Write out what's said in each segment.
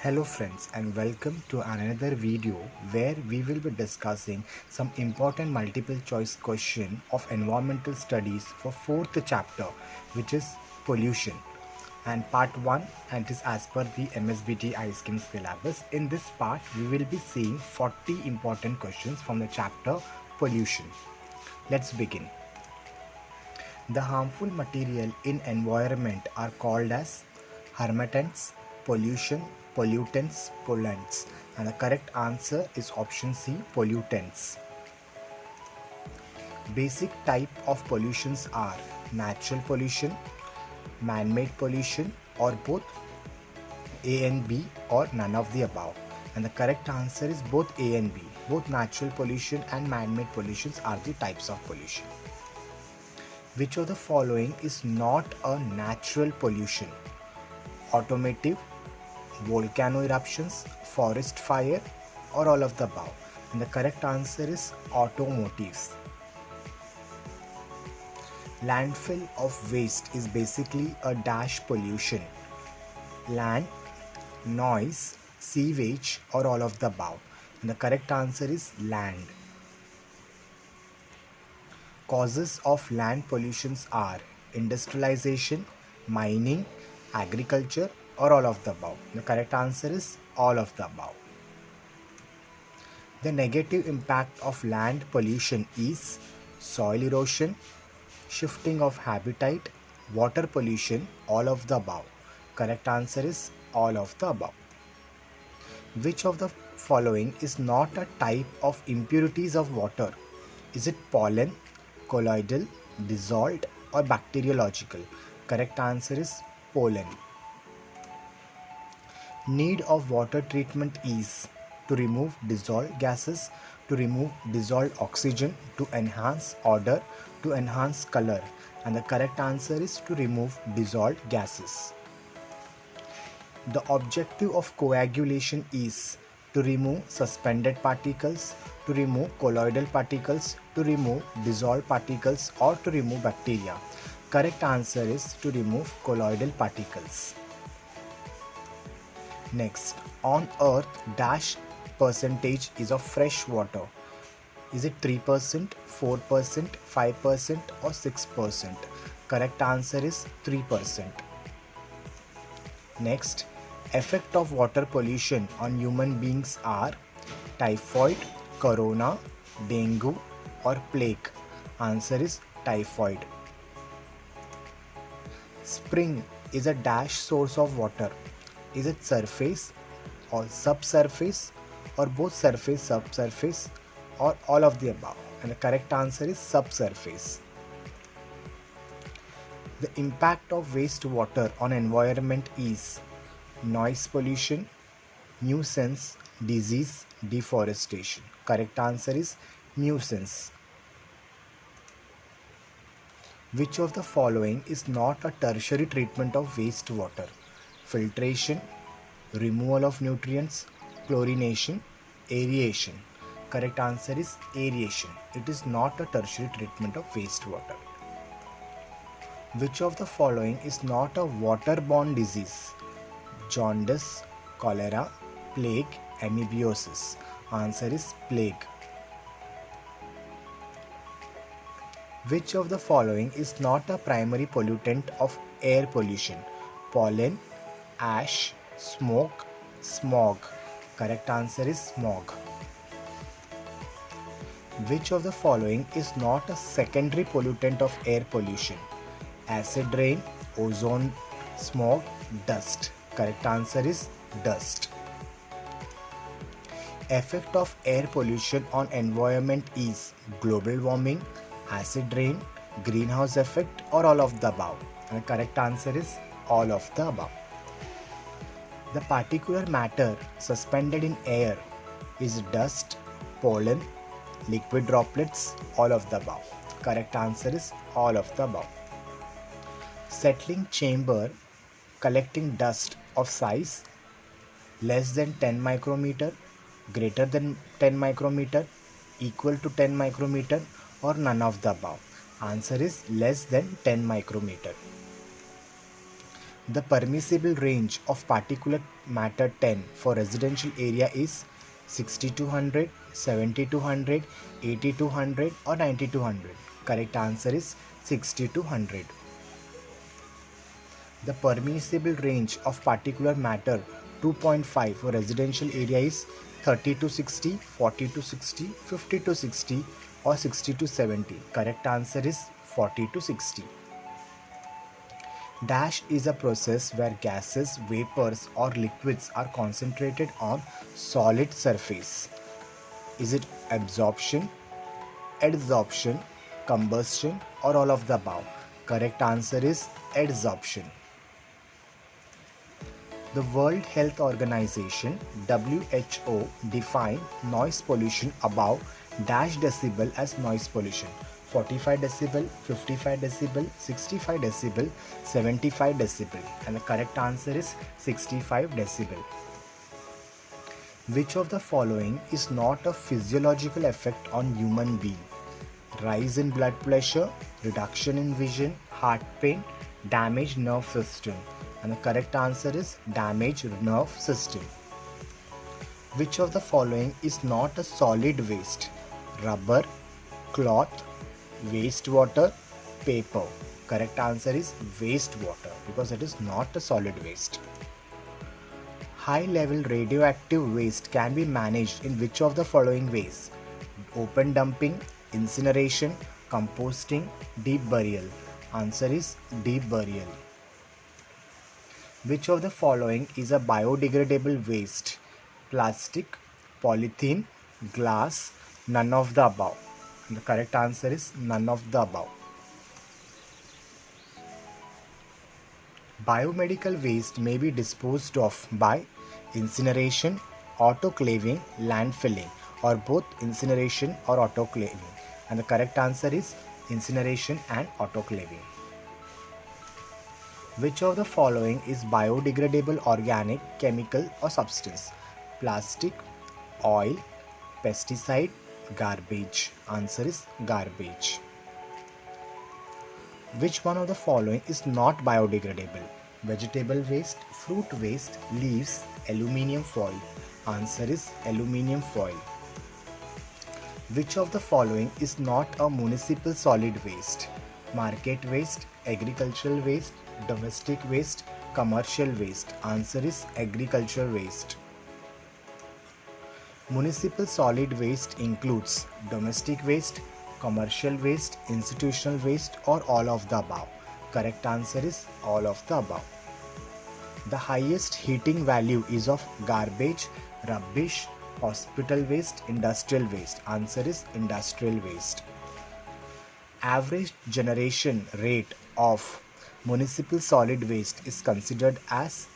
Hello friends and welcome to another video where we will be discussing some important multiple choice question of environmental studies for fourth chapter, which is pollution, and part 1, and it is as per the MSBT iSkim syllabus. In this part we will be seeing 40 important questions from the chapter pollution. Let's begin. The harmful material in environment are called as hermetants, pollution, pollutants, pollutants, and the correct answer is option C, pollutants. Basic type of pollutions are natural pollution, man-made pollution, or both A and B, or none of the above. And the correct answer is both A and B. Both natural pollution and man-made pollutions are the types of pollution. Which of the following is not a natural pollution? Automotive, volcano eruptions, forest fire, or all of the above? And the correct answer is automotives. Landfill of waste is basically a dash pollution. Land, noise, sewage, or all of the above? And the correct answer is land. Causes of land pollutions are industrialization, mining, agriculture, or all of the above. The correct answer is all of the above. The negative impact of land pollution is soil erosion, shifting of habitat, water pollution, all of the above. Correct answer is all of the above. Which of the following is not a type of impurities of water? Is it pollen, colloidal, dissolved, or bacteriological? Correct answer is pollen. Need of water treatment is to remove dissolved gases, to remove dissolved oxygen, to enhance odor, to enhance color, and the correct answer is to remove dissolved gases. The objective of coagulation is to remove suspended particles, to remove colloidal particles, to remove dissolved particles, or to remove bacteria. Correct answer is to remove colloidal particles. Next, on earth dash percentage is of fresh water? Is it 3%, 4%, 5%, or 6%? Correct answer is 3%. Next, effect of water pollution on human beings are typhoid, corona, dengue, or plague. Answer is typhoid. Spring is a dash source of water. Is it surface or subsurface, or both surface, subsurface, or all of the above? And the correct answer is subsurface. The impact of wastewater on environment is noise pollution, nuisance, disease, deforestation. Correct answer is nuisance. Which of the following is not a tertiary treatment of wastewater? Filtration, removal of nutrients, chlorination, aeration. Correct answer is aeration. It is not a tertiary treatment of wastewater. Which of the following is not a waterborne disease? Jaundice, cholera, plague, amoebiasis. Answer is plague. Which of the following is not a primary pollutant of air pollution? Pollen, ash, smoke, smog. Correct answer is smog. Which of the following is not a secondary pollutant of air pollution? Acid rain, ozone, smog, dust. Correct answer is dust. Effect of air pollution on environment is global warming, acid rain, greenhouse effect, or all of the above? And the correct answer is all of the above. The particular matter suspended in air is dust, pollen, liquid droplets, all of the above. Correct answer is all of the above. Settling chamber collecting dust of size less than 10 micrometer, greater than 10 micrometer, equal to 10 micrometer, or none of the above? Answer is less than 10 micrometer. The permissible range of particulate matter 10 for residential area is 6200, 7200, 8200 or 9200. Correct answer is 6200. The permissible range of particulate matter 2.5 for residential area is 30 to 60, 40 to 60, 50 to 60 or 60 to 70. Correct answer is 40 to 60. Dash is a process where gases, vapors or liquids are concentrated on solid surface. Is it absorption, adsorption, combustion or all of the above? Correct answer is adsorption. The World Health Organization (WHO) defined noise pollution above dash decibel as noise pollution. 45 decibel, 55 decibel, 65 decibel, 75 decibel, and the correct answer is 65 decibel. Which of the following is not a physiological effect on human being? Rise in blood pressure, reduction in vision, heart pain, damaged nerve system, and the correct answer is damaged nerve system. Which of the following is not a solid waste? Rubber, cloth, wastewater, paper. Correct answer is wastewater because it is not a solid waste. High level radioactive waste can be managed in which of the following ways? Open dumping, incineration, composting, deep burial. Answer is deep burial. Which of the following is a biodegradable waste? Plastic, polythene, glass, none of the above. And the correct answer is none of the above. Biomedical waste may be disposed of by incineration, autoclaving, landfilling, or both incineration or autoclaving. And the correct answer is incineration and autoclaving. Which of the following is biodegradable organic, chemical or substance? Plastic, oil, pesticide, garbage. Answer is garbage. Which one of the following is not biodegradable? Vegetable waste, fruit waste, leaves, aluminium foil. Answer is aluminium foil. Which of the following is not a municipal solid waste? Market waste, agricultural waste, domestic waste, commercial waste. Answer is agricultural waste. Municipal solid waste includes domestic waste, commercial waste, institutional waste or all of the above. Correct answer is all of the above. The highest heating value is of garbage, rubbish, hospital waste, industrial waste. Answer is industrial waste. Average generation rate of municipal solid waste is considered as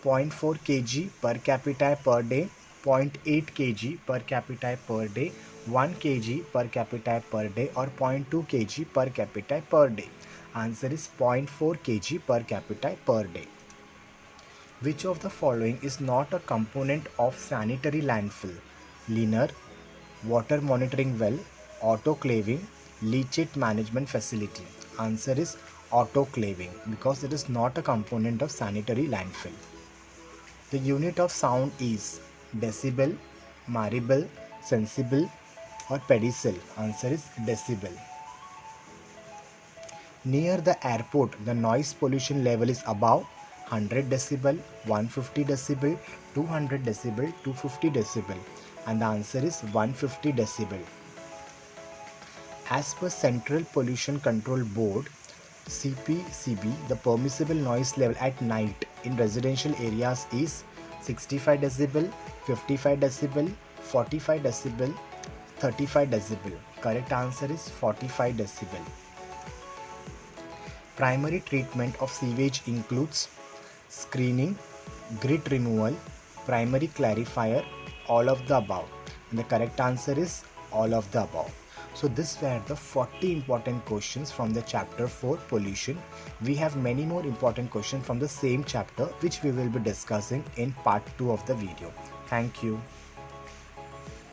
0.4 kg per capita per day, 0.8 kg per capita per day, 1 kg per capita per day or 0.2 kg per capita per day. Answer is 0.4 kg per capita per day. Which of the following is not a component of sanitary landfill? Liner, water monitoring well, autoclaving, leachate management facility. Answer is autoclaving because it is not a component of sanitary landfill. The unit of sound is decibel, maribel, sensible or pedicel. Answer is decibel. Near the airport, the noise pollution level is above 100 decibel, 150 decibel, 200 decibel, 250 decibel, and the answer is 150 decibel. As per Central Pollution Control Board (CPCB), the permissible noise level at night in residential areas is 65 decibel, 55 decibel, 45 decibel, 35 decibel. Correct answer is 45 decibel. Primary treatment of sewage includes screening, grit removal, primary clarifier, all of the above. And the correct answer is all of the above. So these were the 40 important questions from the chapter 4 pollution. We have many more important questions from the same chapter which we will be discussing in part 2 of the video. Thank you.